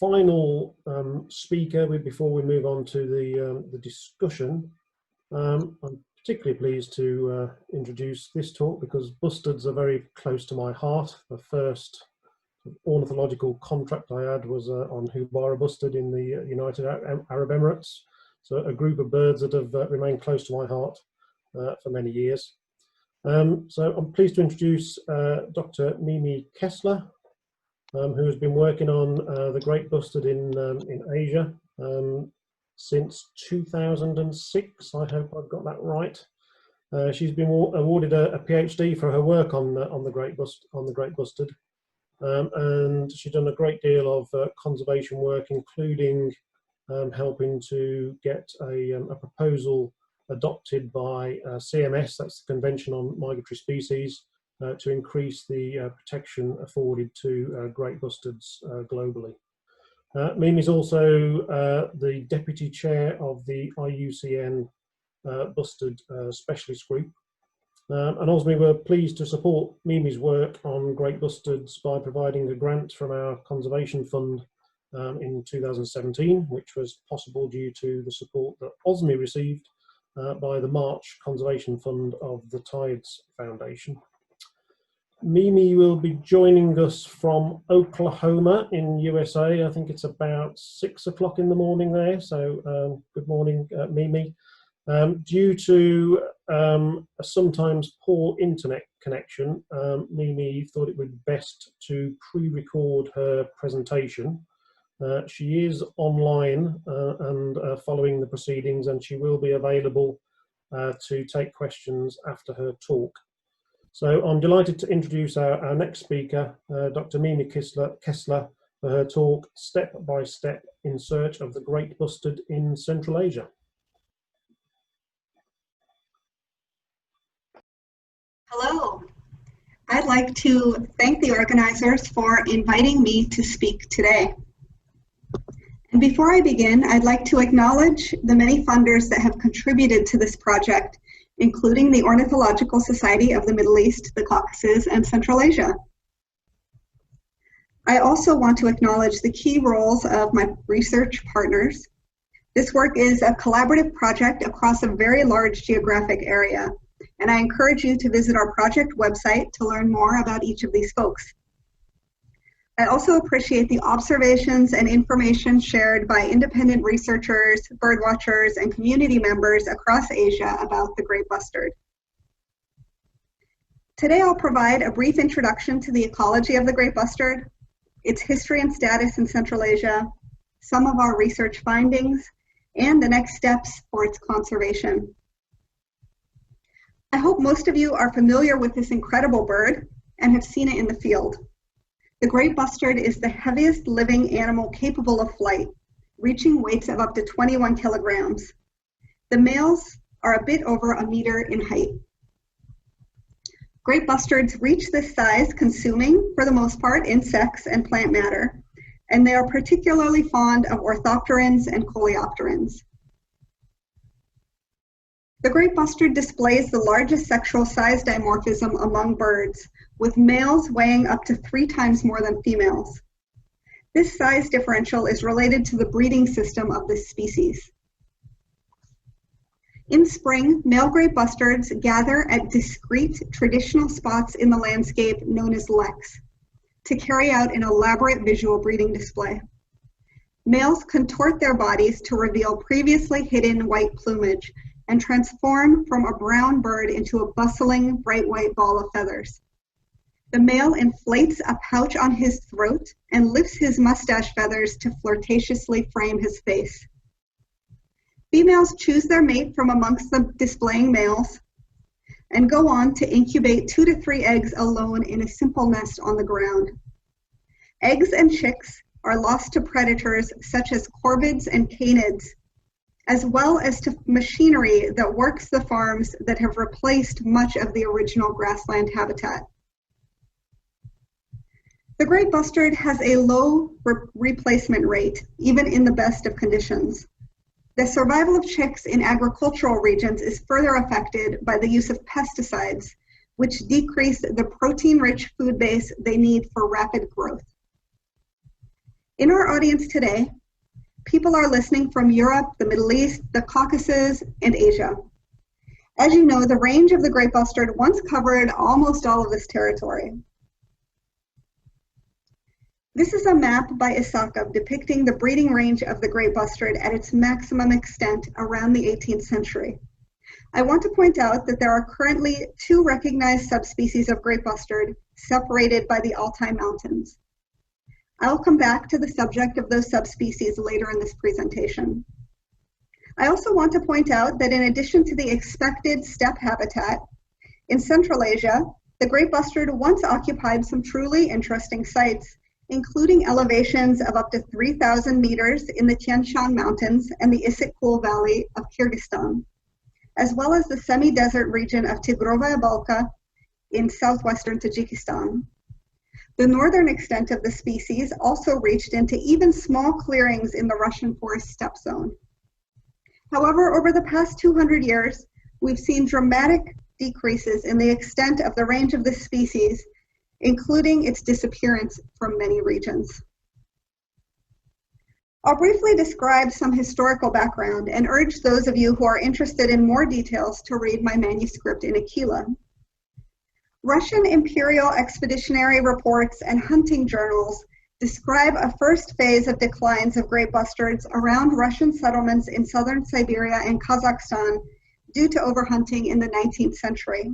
Final speaker before we move on to the discussion. I'm particularly pleased to introduce this talk because bustards are very close to my heart. The first ornithological contract I had was on Hubara bustard in the United Arab Emirates. So a group of birds that have remained close to my heart for many years. So I'm pleased to introduce Dr. Mimi Kessler, who has been working on the Great Bustard in Asia since 2006. I hope I've got that right. She's been awarded a PhD for her work on the Great Bustard, and she's done a great deal of conservation work, including helping to get a proposal adopted by CMS, that's the Convention on Migratory Species, to increase the protection afforded to great bustards globally. Mimi is also the Deputy Chair of the IUCN Bustard Specialist Group. And OSME were pleased to support Mimi's work on great bustards by providing a grant from our Conservation Fund in 2017, which was possible due to the support that OSME received by the March Conservation Fund of the Tides Foundation. Mimi will be joining us from Oklahoma in USA. I think it's about 6 o'clock in the morning there. So good morning, Mimi. Due to a sometimes poor internet connection, Mimi thought it would be best to pre-record her presentation. She is online and following the proceedings, and she will be available to take questions after her talk. So I'm delighted to introduce our next speaker, Dr. Mimi Kessler, for her talk, Step by Step in Search of the Great Bustard in Central Asia. Hello. I'd like to thank the organizers for inviting me to speak today. And before I begin, I'd like to acknowledge the many funders that have contributed to this project, including the Ornithological Society of the Middle East, the Caucasus, and Central Asia. I also want to acknowledge the key roles of my research partners. This work is a collaborative project across a very large geographic area, and I encourage you to visit our project website to learn more about each of these folks. I also appreciate the observations and information shared by independent researchers, birdwatchers, and community members across Asia about the great bustard. Today I'll provide a brief introduction to the ecology of the great bustard, its history and status in Central Asia, some of our research findings, and the next steps for its conservation. I hope most of you are familiar with this incredible bird and have seen it in the field. The great bustard is the heaviest living animal capable of flight, reaching weights of up to 21 kilograms. The males are a bit over a meter in height. Great bustards reach this size consuming, for the most part, insects and plant matter, and they are particularly fond of orthopterans and coleopterans. The great bustard displays the largest sexual size dimorphism among birds, with males weighing up to 3 times more than females. This size differential is related to the breeding system of this species. In spring, male great bustards gather at discrete traditional spots in the landscape known as leks to carry out an elaborate visual breeding display. Males contort their bodies to reveal previously hidden white plumage and transform from a brown bird into a bustling bright white ball of feathers. The male inflates a pouch on his throat and lifts his mustache feathers to flirtatiously frame his face. Females choose their mate from amongst the displaying males and go on to incubate 2 to 3 eggs alone in a simple nest on the ground. Eggs and chicks are lost to predators such as corvids and canids, as well as to machinery that works the farms that have replaced much of the original grassland habitat. The great bustard has a low replacement rate, even in the best of conditions. The survival of chicks in agricultural regions is further affected by the use of pesticides, which decrease the protein-rich food base they need for rapid growth. In our audience today, people are listening from Europe, the Middle East, the Caucasus, and Asia. As you know, the range of the great bustard once covered almost all of this territory. This is a map by Isakov depicting the breeding range of the great bustard at its maximum extent around the 18th century. I want to point out that there are currently 2 recognized subspecies of great bustard separated by the Altai Mountains. I'll come back to the subject of those subspecies later in this presentation. I also want to point out that in addition to the expected steppe habitat, in Central Asia, the great bustard once occupied some truly interesting sites, including elevations of up to 3,000 meters in the Tian Shan Mountains and the Issyk-Kul Valley of Kyrgyzstan, as well as the semi-desert region of Tigrovaya Balka in southwestern Tajikistan. The northern extent of the species also reached into even small clearings in the Russian forest steppe zone. However, over the past 200 years, we've seen dramatic decreases in the extent of the range of this species, including its disappearance from many regions. I'll briefly describe some historical background and urge those of you who are interested in more details to read my manuscript in Aquila. Russian imperial expeditionary reports and hunting journals describe a first phase of declines of great bustards around Russian settlements in southern Siberia and Kazakhstan due to overhunting in the 19th century.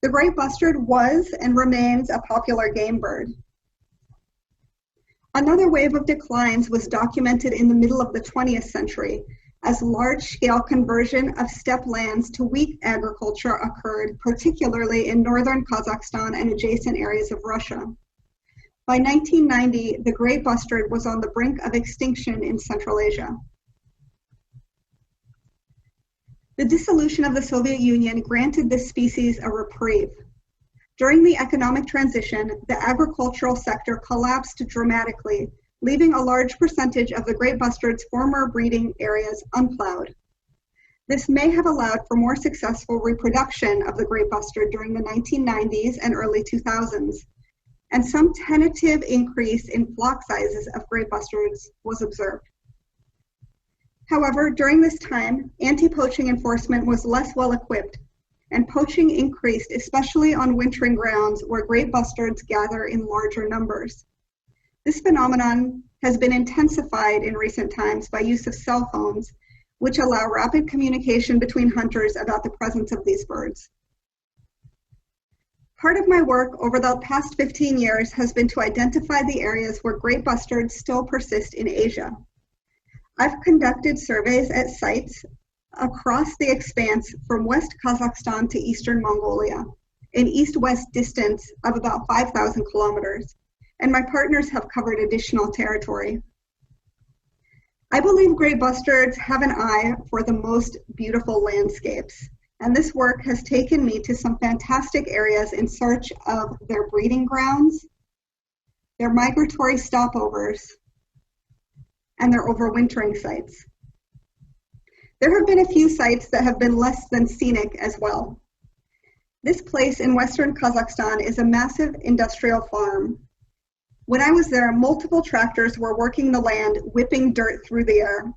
The great bustard was and remains a popular game bird. Another wave of declines was documented in the middle of the 20th century as large-scale conversion of steppe lands to wheat agriculture occurred, particularly in northern Kazakhstan and adjacent areas of Russia. By 1990, the great bustard was on the brink of extinction in Central Asia. The dissolution of the Soviet Union granted this species a reprieve. During the economic transition, the agricultural sector collapsed dramatically, leaving a large percentage of the great bustard's former breeding areas unplowed. This may have allowed for more successful reproduction of the great bustard during the 1990s and early 2000s, and some tentative increase in flock sizes of great bustards was observed. However, during this time, anti-poaching enforcement was less well equipped, and poaching increased, especially on wintering grounds where great bustards gather in larger numbers. This phenomenon has been intensified in recent times by use of cell phones, which allow rapid communication between hunters about the presence of these birds. Part of my work over the past 15 years has been to identify the areas where great bustards still persist in Asia. I've conducted surveys at sites across the expanse from West Kazakhstan to Eastern Mongolia, an east-west distance of about 5,000 kilometers, and my partners have covered additional territory. I believe great bustards have an eye for the most beautiful landscapes, and this work has taken me to some fantastic areas in search of their breeding grounds, their migratory stopovers, and their overwintering sites. There have been a few sites that have been less than scenic as well. This place in western Kazakhstan is a massive industrial farm. When I was there, multiple tractors were working the land, whipping dirt through the air.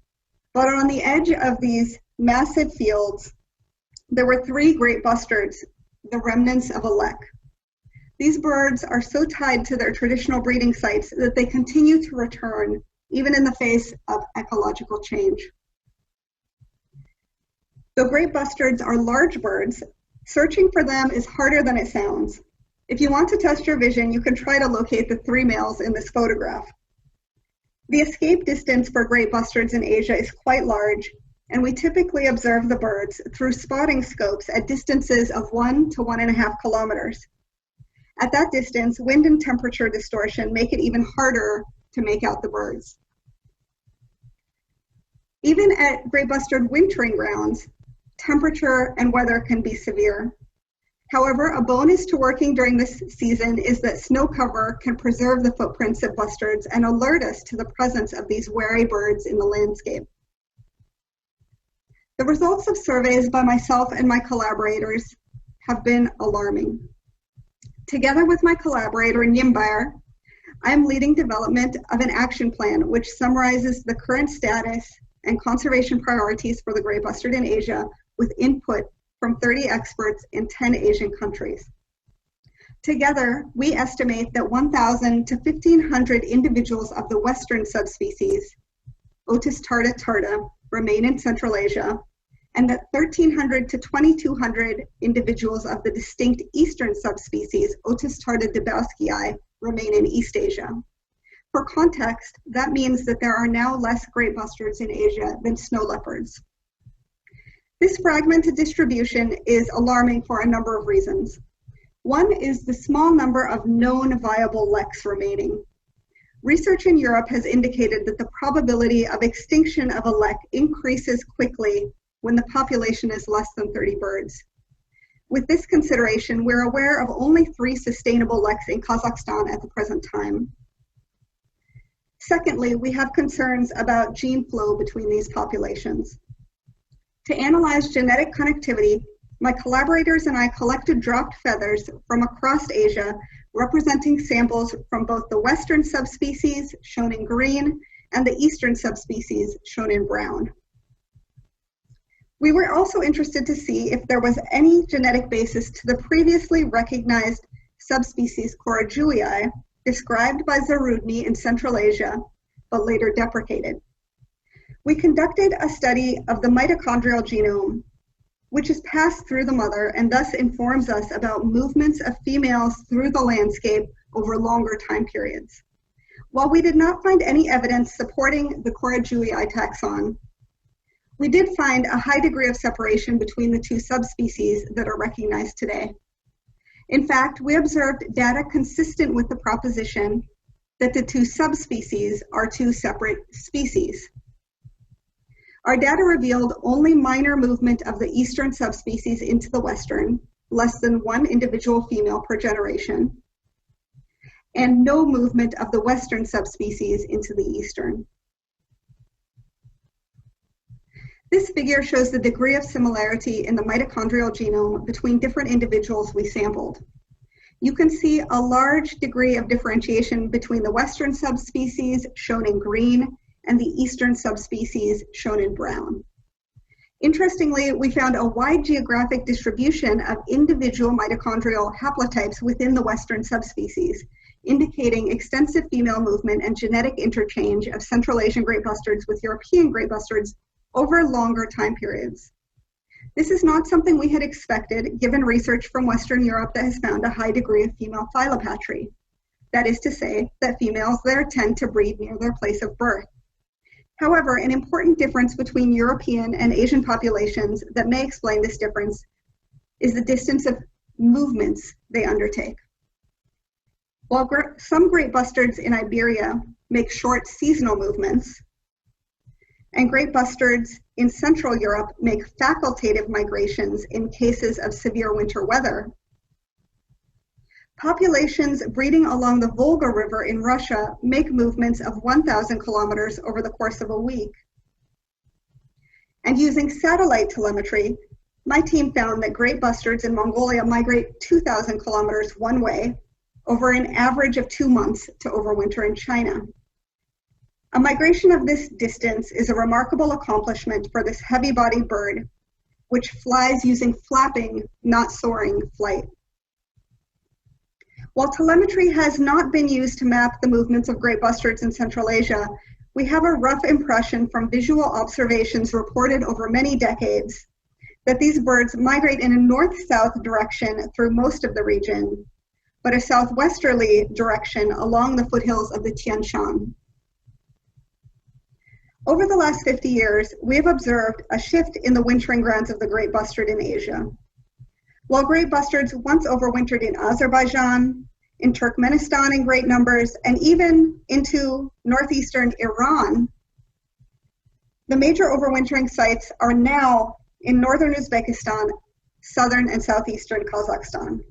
But on the edge of these massive fields, there were 3 great bustards, the remnants of a lek. These birds are so tied to their traditional breeding sites that they continue to return, even in the face of ecological change. Though great bustards are large birds, searching for them is harder than it sounds. If you want to test your vision, you can try to locate the 3 males in this photograph. The escape distance for great bustards in Asia is quite large, and we typically observe the birds through spotting scopes at distances of 1 to 1.5 kilometers. At that distance, wind and temperature distortion make it even harder to make out the birds. Even at great bustard wintering grounds, temperature and weather can be severe. However, a bonus to working during this season is that snow cover can preserve the footprints of bustards and alert us to the presence of these wary birds in the landscape. The results of surveys by myself and my collaborators have been alarming. Together with my collaborator, Nimbayar, I am leading development of an action plan which summarizes the current status and conservation priorities for the great bustard in Asia with input from 30 experts in 10 Asian countries. Together, we estimate that 1,000 to 1,500 individuals of the Western subspecies, Otis tarda tarda, remain in Central Asia, and that 1,300 to 2,200 individuals of the distinct Eastern subspecies, Otis tarda dabowskis, remain in East Asia. For context, that means that there are now less great bustards in Asia than snow leopards. This fragmented distribution is alarming for a number of reasons. One is the small number of known viable leks remaining. Research in Europe has indicated that the probability of extinction of a lek increases quickly when the population is less than 30 birds. With this consideration, we're aware of only 3 sustainable leks in Kazakhstan at the present time. Secondly, we have concerns about gene flow between these populations. To analyze genetic connectivity, my collaborators and I collected dropped feathers from across Asia, representing samples from both the Western subspecies, shown in green, and the Eastern subspecies, shown in brown. We were also interested to see if there was any genetic basis to the previously recognized subspecies Korajui, described by Zarudny in Central Asia, but later deprecated. We conducted a study of the mitochondrial genome, which is passed through the mother and thus informs us about movements of females through the landscape over longer time periods. While we did not find any evidence supporting the Korajui taxon, we did find a high degree of separation between the 2 subspecies that are recognized today. In fact, we observed data consistent with the proposition that the 2 subspecies are 2 separate species. Our data revealed only minor movement of the Eastern subspecies into the Western, less than 1 individual female per generation, and no movement of the Western subspecies into the Eastern. This figure shows the degree of similarity in the mitochondrial genome between different individuals we sampled. You can see a large degree of differentiation between the Western subspecies, shown in green, and the Eastern subspecies, shown in brown. Interestingly, we found a wide geographic distribution of individual mitochondrial haplotypes within the Western subspecies, indicating extensive female movement and genetic interchange of Central Asian great bustards with European great bustards over longer time periods. This is not something we had expected, given research from Western Europe that has found a high degree of female philopatry. That is to say, that females there tend to breed near their place of birth. However, an important difference between European and Asian populations that may explain this difference is the distance of movements they undertake. While some great bustards in Iberia make short seasonal movements, and great bustards in Central Europe make facultative migrations in cases of severe winter weather, populations breeding along the Volga River in Russia make movements of 1,000 kilometers over the course of a week. And using satellite telemetry, my team found that great bustards in Mongolia migrate 2,000 kilometers one way over an average of 2 months to overwinter in China. A migration of this distance is a remarkable accomplishment for this heavy-bodied bird, which flies using flapping, not soaring, flight. While telemetry has not been used to map the movements of great bustards in Central Asia, we have a rough impression from visual observations reported over many decades that these birds migrate in a north-south direction through most of the region, but a southwesterly direction along the foothills of the Tian Shan. Over the last 50 years, we have observed a shift in the wintering grounds of the great bustard in Asia. While great bustards once overwintered in Azerbaijan, in Turkmenistan in great numbers, and even into northeastern Iran, the major overwintering sites are now in northern Uzbekistan, southern and southeastern Kazakhstan.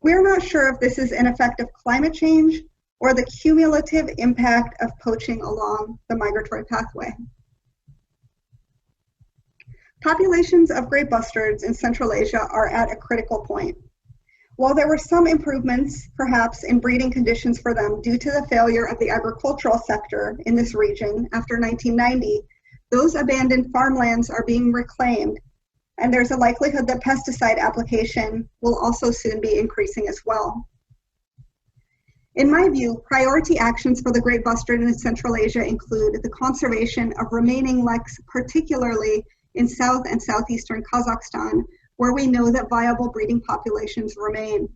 We're not sure if this is an effect of climate change or the cumulative impact of poaching along the migratory pathway. Populations of great bustards in Central Asia are at a critical point. While there were some improvements, perhaps, in breeding conditions for them due to the failure of the agricultural sector in this region after 1990, those abandoned farmlands are being reclaimed, and there's a likelihood that pesticide application will also soon be increasing as well. In my view, priority actions for the great bustard in Central Asia include the conservation of remaining leks, particularly in South and Southeastern Kazakhstan, where we know that viable breeding populations remain.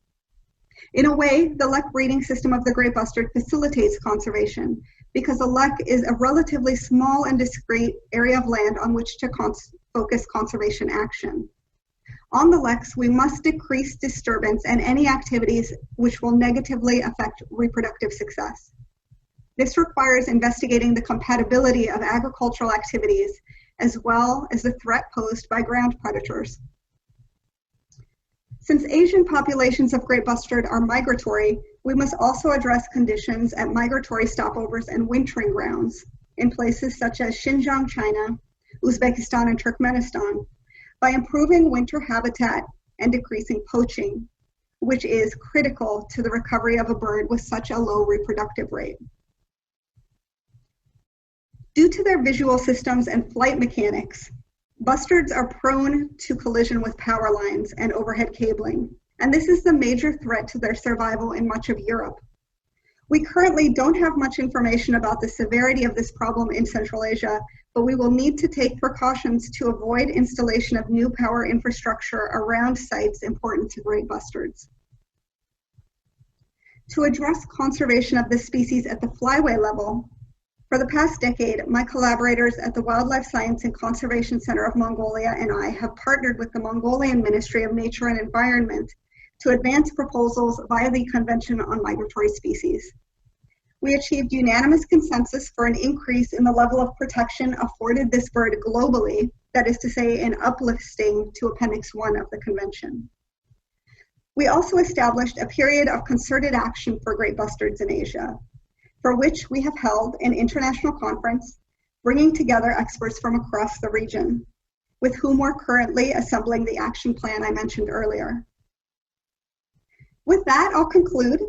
In a way, the lek breeding system of the great bustard facilitates conservation because a lek is a relatively small and discrete area of land on which to focus conservation action. On the leks, we must decrease disturbance and any activities which will negatively affect reproductive success. This requires investigating the compatibility of agricultural activities as well as the threat posed by ground predators. Since Asian populations of great bustard are migratory, we must also address conditions at migratory stopovers and wintering grounds in places such as Xinjiang, China, Uzbekistan, and Turkmenistan, by improving winter habitat and decreasing poaching, which is critical to the recovery of a bird with such a low reproductive rate. Due to their visual systems and flight mechanics, bustards are prone to collision with power lines and overhead cabling, and this is the major threat to their survival in much of Europe. We currently don't have much information about the severity of this problem in Central Asia, but we will need to take precautions to avoid installation of new power infrastructure around sites important to great bustards. To address conservation of this species at the flyway level, for the past decade, my collaborators at the Wildlife Science and Conservation Center of Mongolia and I have partnered with the Mongolian Ministry of Nature and Environment to advance proposals via the Convention on Migratory Species. We achieved unanimous consensus for an increase in the level of protection afforded this bird globally, that is to say, an uplisting to Appendix 1 of the Convention. We also established a period of concerted action for great bustards in Asia, for which we have held an international conference, bringing together experts from across the region, with whom we're currently assembling the action plan I mentioned earlier. With that, I'll conclude.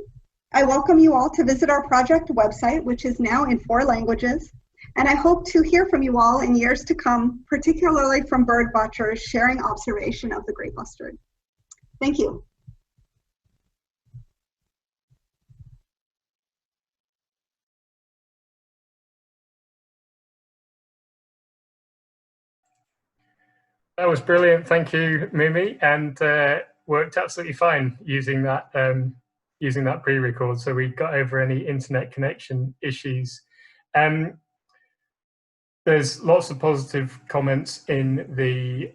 I welcome you all to visit our project website, which is now in 4 languages, and I hope to hear from you all in years to come, particularly from bird watchers sharing observation of the great bustard. Thank you. That was brilliant. Thank you, Mimi, and worked absolutely fine using that pre-record. So we got over any internet connection issues. There's lots of positive comments in the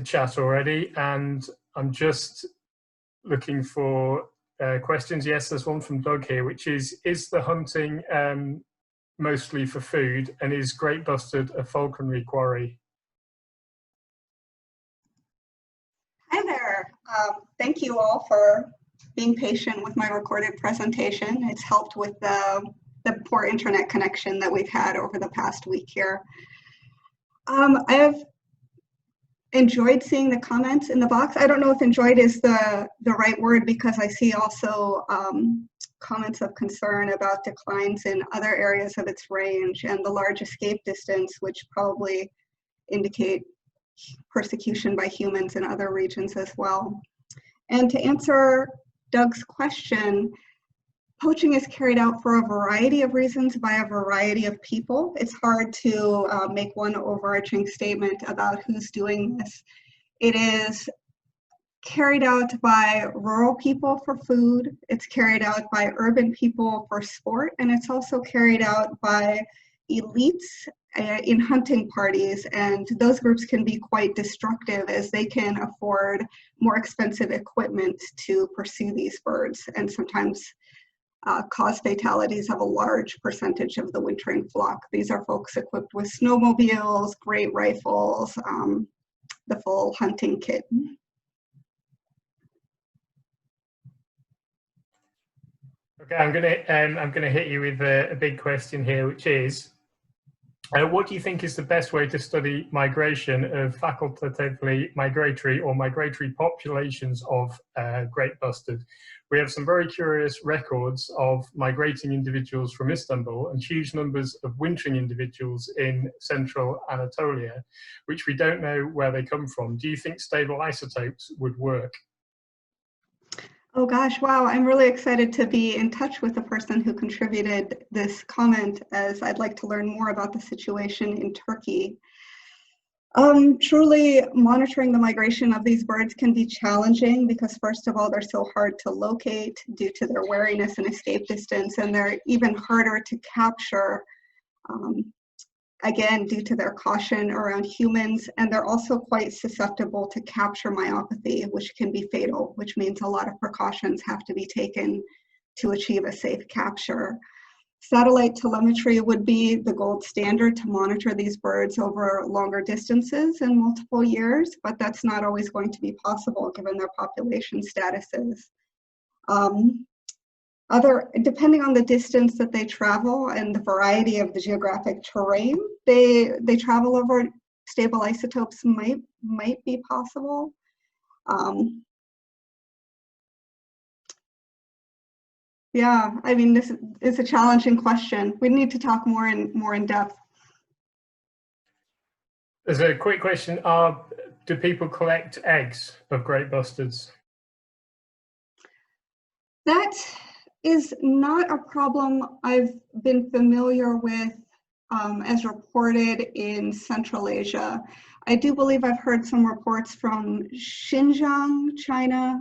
chat already, and I'm just looking for questions. Yes, there's one from Doug here, which is the hunting mostly for food, and is great bustard a falconry quarry? Hi there. Thank you all for being patient with my recorded presentation. It's helped with the poor internet connection that we've had over the past week here. I have enjoyed seeing the comments in the box. I don't know if enjoyed is the right word, because I see also comments of concern about declines in other areas of its range and the large escape distance, which probably indicate persecution by humans in other regions as well. And to answer Doug's question, poaching is carried out for a variety of reasons by a variety of people. It's hard to make one overarching statement about who's doing this. It is carried out by rural people for food, it's carried out by urban people for sport, and it's also carried out by elites in hunting parties, and those groups can be quite destructive as they can afford more expensive equipment to pursue these birds, and sometimes cause fatalities of a large percentage of the wintering flock. These are folks equipped with snowmobiles, great rifles, the full hunting kit. Okay, I'm gonna hit you with a big question here, which is, What do you think is the best way to study migration of facultatively migratory or migratory populations of great bustard? We have some very curious records of migrating individuals from Istanbul and huge numbers of wintering individuals in central Anatolia, which we don't know where they come from. Do you think stable isotopes would work? Oh gosh, wow, I'm really excited to be in touch with the person who contributed this comment, as I'd like to learn more about the situation in Turkey. Truly, monitoring the migration of these birds can be challenging because, first of all, they're so hard to locate due to their wariness and escape distance, and they're even harder to capture, again, due to their caution around humans, and they're also quite susceptible to capture myopathy, which can be fatal, which means a lot of precautions have to be taken to achieve a safe capture. Satellite telemetry would be the gold standard to monitor these birds over longer distances and multiple years, but that's not always going to be possible given their population statuses. Depending on the distance that they travel and the variety of the geographic terrain, they travel over, stable isotopes might be possible. Yeah, I mean, this is a challenging question. We need to talk more in depth. There's a quick question. Do people collect eggs of great bustards? That is not a problem I've been familiar with as reported in Central Asia. I do believe I've heard some reports from Xinjiang, China,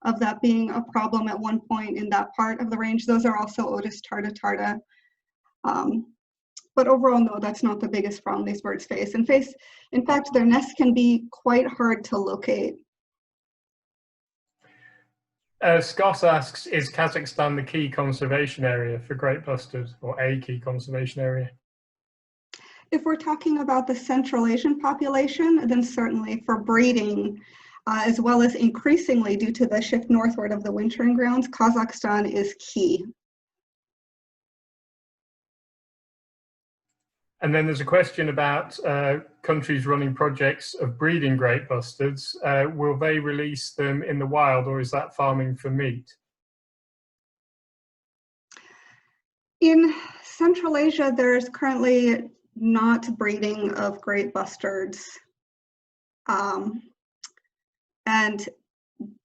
of that being a problem at one point in that part of the range. Those are also Otis tarda. But overall, no, that's not the biggest problem these birds face. In fact, their nests can be quite hard to locate. Scarce asks, is Kazakhstan the key conservation area for great bustards, or a key conservation area? If we're talking about the Central Asian population, then certainly for breeding, as well as increasingly due to the shift northward of the wintering grounds, Kazakhstan is key. And then there's a question about countries running projects of breeding great bustards. Will they release them in the wild, or is that farming for meat? In Central Asia, there's currently not breeding of great bustards. And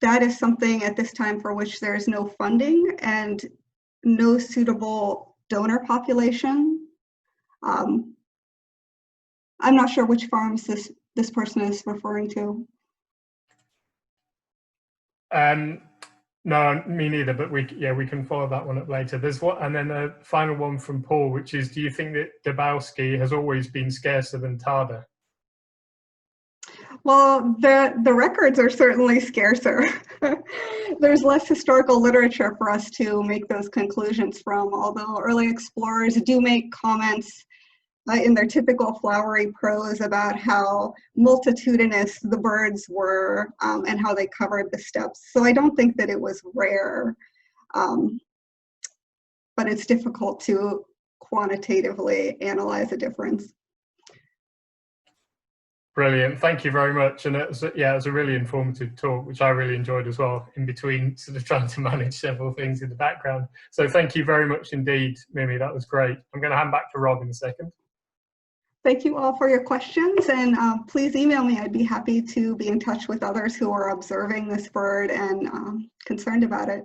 that is something at this time for which there is no funding and no suitable donor population. I'm not sure which farms this person is referring to. No, me neither, but we can follow that one up later. There's one, and then a final one from Paul, which is, do you think that dabowski has always been scarcer than tarda? Well, the records are certainly scarcer. There's less historical literature for us to make those conclusions from, although early explorers do make comments in their typical flowery prose about how multitudinous the birds were and how they covered the steppes. So I don't think that it was rare, but it's difficult to quantitatively analyze a difference. Brilliant, thank you very much. And it was a really informative talk, which I really enjoyed as well, in between sort of trying to manage several things in the background. So thank you very much indeed, Mimi, that was great. I'm going to hand back to Rob in a second. Thank you all for your questions, and please email me. I'd be happy to be in touch with others who are observing this bird and concerned about it.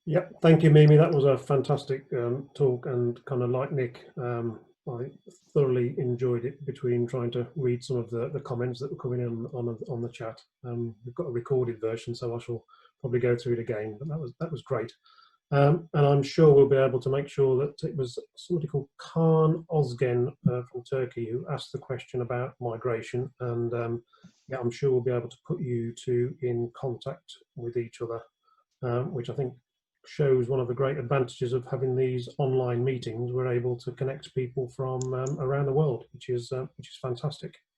Yeah, thank you, Mimi. That was a fantastic talk, and kind of like Nick, I thoroughly enjoyed it between trying to read some of the comments that were coming in on the chat. We've got a recorded version, so I shall probably go through it again, but that was great. And I'm sure we'll be able to make sure that it was somebody called Kaan Ozgen from Turkey who asked the question about migration, and yeah, I'm sure we'll be able to put you two in contact with each other, which I think shows one of the great advantages of having these online meetings. We're able to connect people from around the world, which is fantastic.